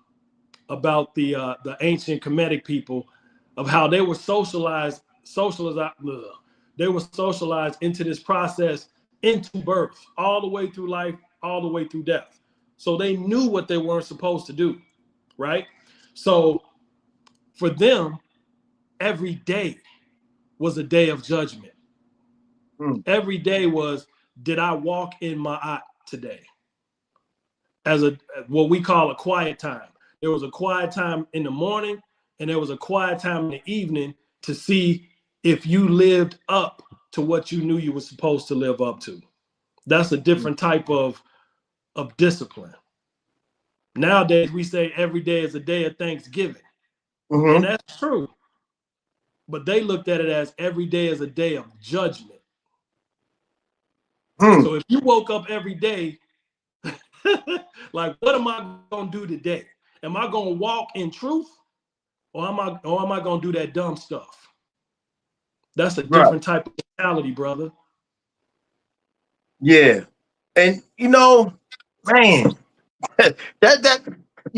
ancient Kemetic people, of how they were socialized into this process, into birth, all the way through life, all the way through death. So they knew what they weren't supposed to do, right? So for them, every day was a day of judgment. Every day was, did I walk in Ma'at today? As what we call a quiet time. There was a quiet time in the morning, and there was a quiet time in the evening to see if you lived up to what you knew you were supposed to live up to. That's a different type of discipline. Nowadays, we say every day is a day of Thanksgiving. And that's true. But they looked at it as every day is a day of judgment. So if you woke up every day, like, what am I going to do today? Am I going to walk in truth, or am I going to do that dumb stuff? That's a different type of mentality, brother. Yeah. And man, that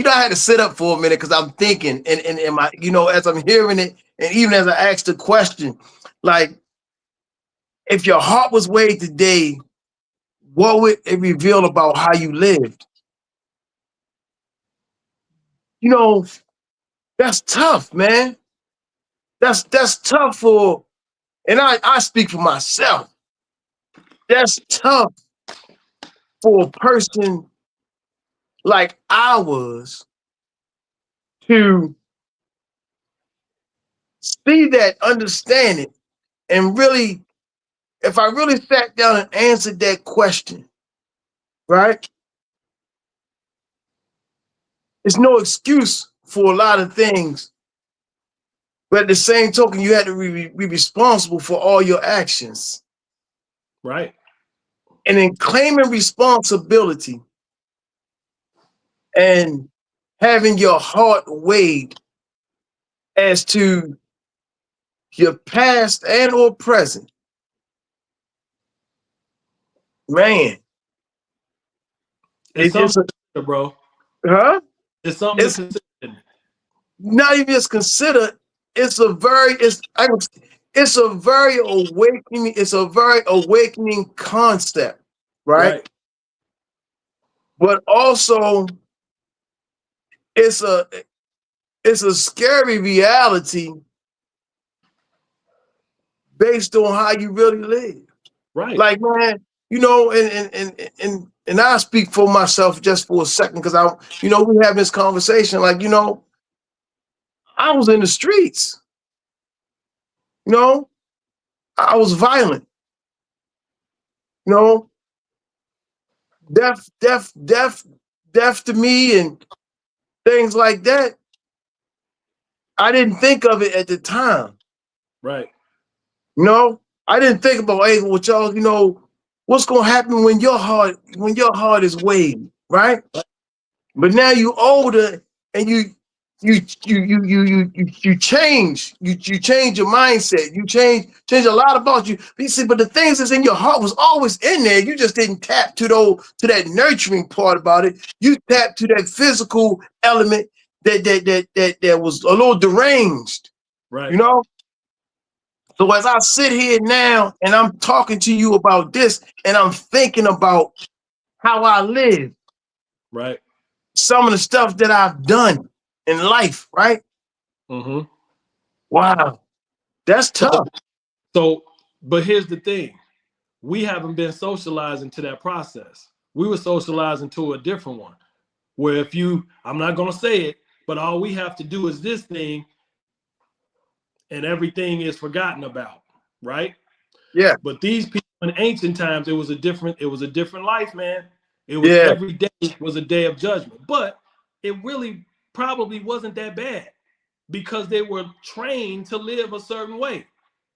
I had to sit up for a minute, because I'm thinking, and my, as I'm hearing it, and even as I asked the question, like, if your heart was weighed today, what would it reveal about how you lived? That's tough, man. That's tough for, and I speak for myself. That's tough for a person like I was to see that, understand it, and really, if I really sat down and answered that question, right? There's no excuse for a lot of things, but at the same token, you had to be responsible for all your actions. Right. And in claiming responsibility and having your heart weighed as to your past and or present, man, It's it's something to consider, bro. huh? It's something It's to consider. not even just consider. It's a very it's a very awakening. It's a very awakening concept, right? Right. But also it's a it's a scary reality based on how you really live. Right. Like, man, you know, and I speak for myself just for a second because we have this conversation. Like, I was in the streets. I was violent. Death to me and things like that. I didn't think of it at the time. Right. I didn't think about, hey, well, y'all, what's gonna happen when your heart is weighed, right? But now you older and you change. You change your mindset. You change a lot about you. But you see, but the things that's in your heart was always in there. You just didn't tap to that nurturing part about it. You tapped to that physical element that was a little deranged. Right. So as I sit here now and I'm talking to you about this, and I'm thinking about how I live, Right. some of the stuff that I've done in life, right? Mm-hmm. Wow, that's tough. But here's the thing. We haven't been socializing to that process. We were socializing to a different one. Where I'm not going to say it, but all we have to do is this thing and everything is forgotten about, right? Yeah. But these people in ancient times, it was a different life, man. It was every day was a day of judgment. But it really probably wasn't that bad because they were trained to live a certain way.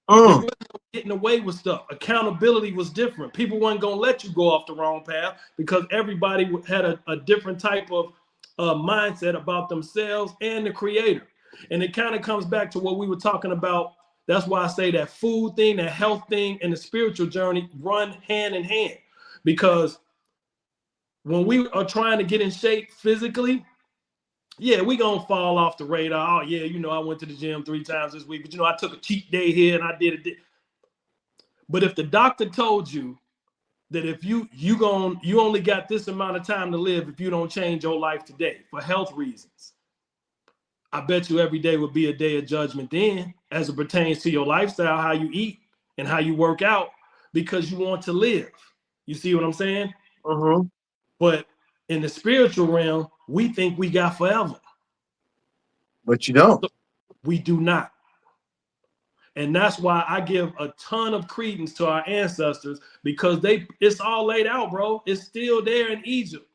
There wasn't no getting away with stuff. Accountability was different. People weren't going to let you go off the wrong path because everybody had a different type of mindset about themselves and the creator. And it kind of comes back to what we were talking about. That's why I say that food thing, that health thing, and the spiritual journey run hand in hand. Because when we are trying to get in shape physically, yeah, we gonna fall off the radar. Oh yeah, I went to the gym 3 times this week, but I took a cheat day here and I did it. But if the doctor told you that if you only got this amount of time to live if you don't change your life today for health reasons, I bet you every day would be a day of judgment then, as it pertains to your lifestyle, how you eat and how you work out, because you want to live. You see what I'm saying? Mm-hmm. But in the spiritual realm, we think we got forever. But you don't. We do not. And that's why I give a ton of credence to our ancestors, because it's all laid out, bro. It's still there in Egypt.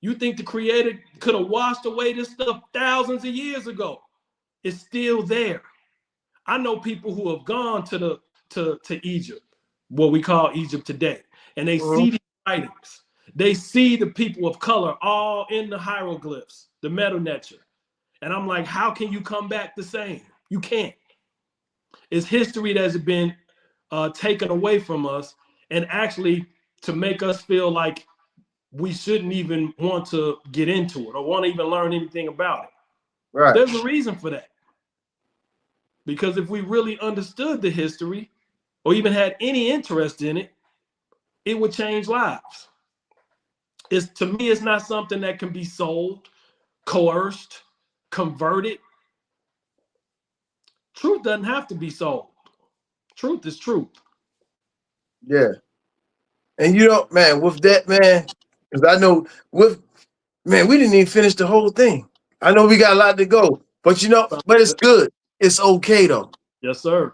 You think the creator could have washed away this stuff thousands of years ago? It's still there. I know people who have gone to Egypt, what we call Egypt today, and they see these writings. They see the people of color all in the hieroglyphs, the metal nature. And I'm like, how can you come back the same? You can't. It's history that has been taken away from us, and actually to make us feel like we shouldn't even want to get into it or want to even learn anything about it. Right. There's a reason for that. Because if we really understood the history or even had any interest in it, it would change lives. To me, it's not something that can be sold, coerced, converted. Truth doesn't have to be sold. Truth is truth. Yeah. And man, with that, man, because I know we didn't even finish the whole thing. I know we got a lot to go, but but it's good. it's okay though. Yes, sir.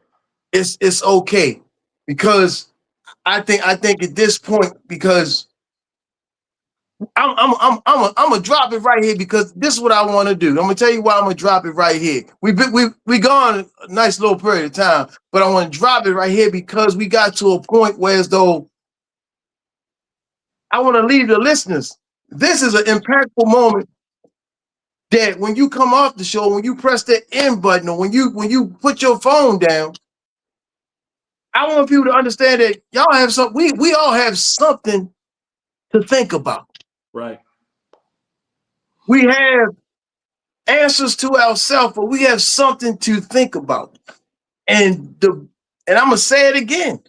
It's okay because I think at this point, because I'm gonna drop it right here because this is what I want to do. I'm gonna tell you why I'm gonna drop it right here. We gone a nice little period of time, but I want to drop it right here because we got to a point where as though I want to leave the listeners. This is an impactful moment that when you come off the show, when you press the end button, or when you put your phone down, I want people to understand that y'all have something. We all have something to think about. Right. We have answers to ourselves, but we have something to think about. And I'm gonna say it again.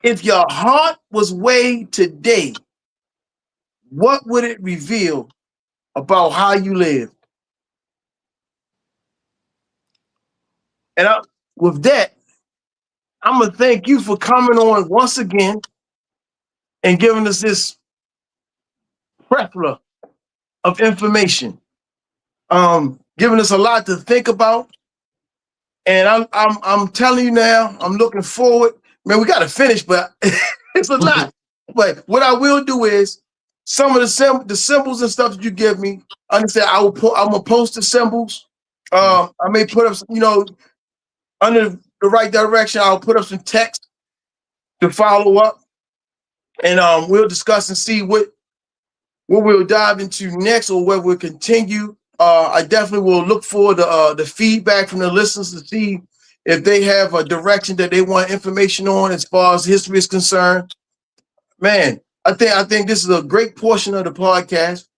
If your heart was weighed today, what would it reveal about how you live? And with that, I'm gonna thank you for coming on once again and giving us this plethora of information, giving us a lot to think about. And I'm telling you now, I'm looking forward. Man, we got to finish, but it's a lot. But what I will do is some of the symbols and stuff that you give me. Understand? I'm gonna post the symbols. I may put up, under the right direction. I'll put up some text to follow up, and we'll discuss and see what we'll dive into next, or where we'll continue. I definitely will look for the feedback from the listeners to see if they have a direction that they want information on as far as history is concerned. Man, I think this is a great portion of the podcast.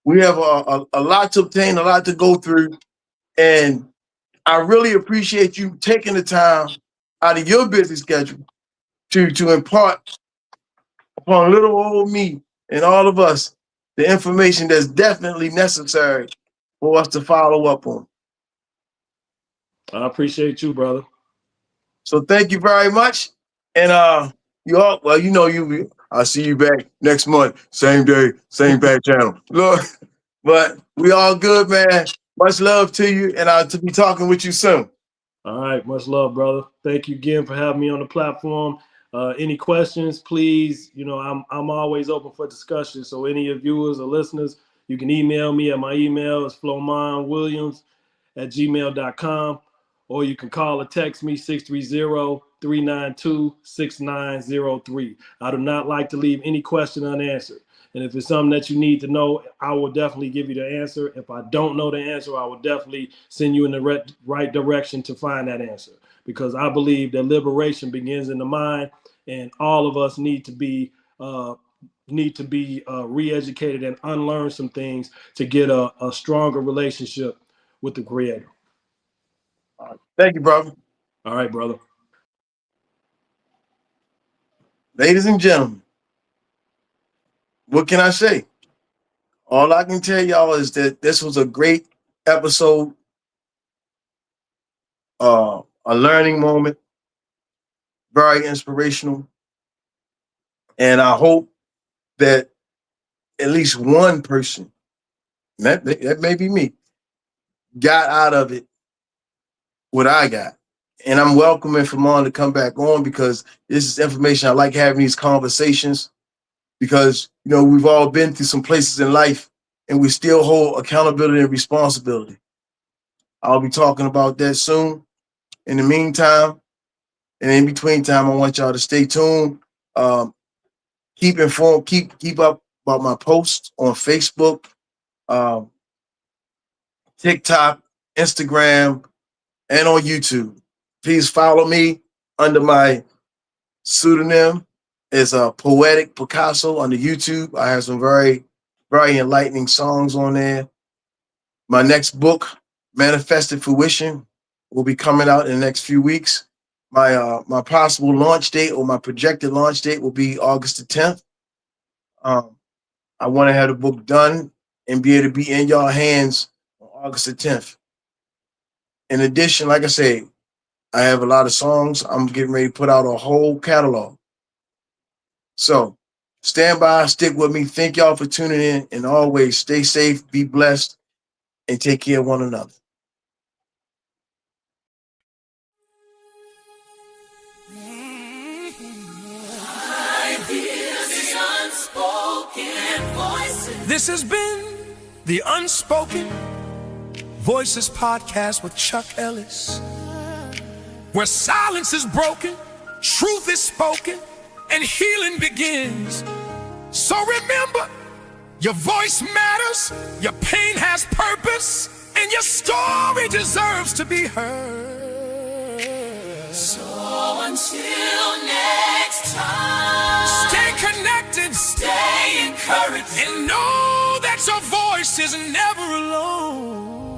We have a lot to obtain, a lot to go through, and I really appreciate you taking the time out of your busy schedule to impart upon little old me and all of us the information that's definitely necessary for us to follow up on. I appreciate you, brother. So thank you very much. And you all, well, I'll see you back next month, same day, same back channel. Look, but we all good, man. Much love to you, and I'll be talking with you soon. All right, much love, brother. Thank you again for having me on the platform. Any questions, please? I'm always open for discussion. So any of viewers or listeners, you can email me at my email. It's flomondwilliams@gmail.com, or you can call or text me 630-392-6903. I do not like to leave any question unanswered. And if it's something that you need to know, I will definitely give you the answer. If I don't know the answer, I will definitely send you in the right direction to find that answer. Because I believe that liberation begins in the mind, and all of us need to be re-educated and unlearn some things to get a stronger relationship with the Creator. Thank you, brother. All right, brother. Ladies and gentlemen, what can I say? All I can tell y'all is that this was a great episode, a learning moment, very inspirational. And I hope that at least one person, that may be me, got out of it what I got. And I'm welcoming Flomond to come back on because this is information. I like having these conversations because, we've all been through some places in life and we still hold accountability and responsibility. I'll be talking about that soon. In the meantime, and in between time, I want y'all to stay tuned. Keep informed, keep up about my posts on Facebook, TikTok, Instagram, and on YouTube. Please follow me under my pseudonym as Poetic Picasso on the YouTube. I have some very, very enlightening songs on there. My next book, Manifested Fruition, will be coming out in the next few weeks. My possible launch date, or my projected launch date, will be August the 10th. I want to have the book done and be able to be in y'all hands on August the 10th. In addition, like I say, I have a lot of songs. I'm getting ready to put out a whole catalog. So stand by, stick with me. Thank y'all for tuning in, and always stay safe, be blessed, and take care of one another. This has been the Unspoken Voices Podcast with Chuck Ellis, where silence is broken, truth is spoken, and healing begins. So remember, your voice matters, your pain has purpose, and your story deserves to be heard. So until next time, Stay connected, stay encouraged. and know that your voice is never alone.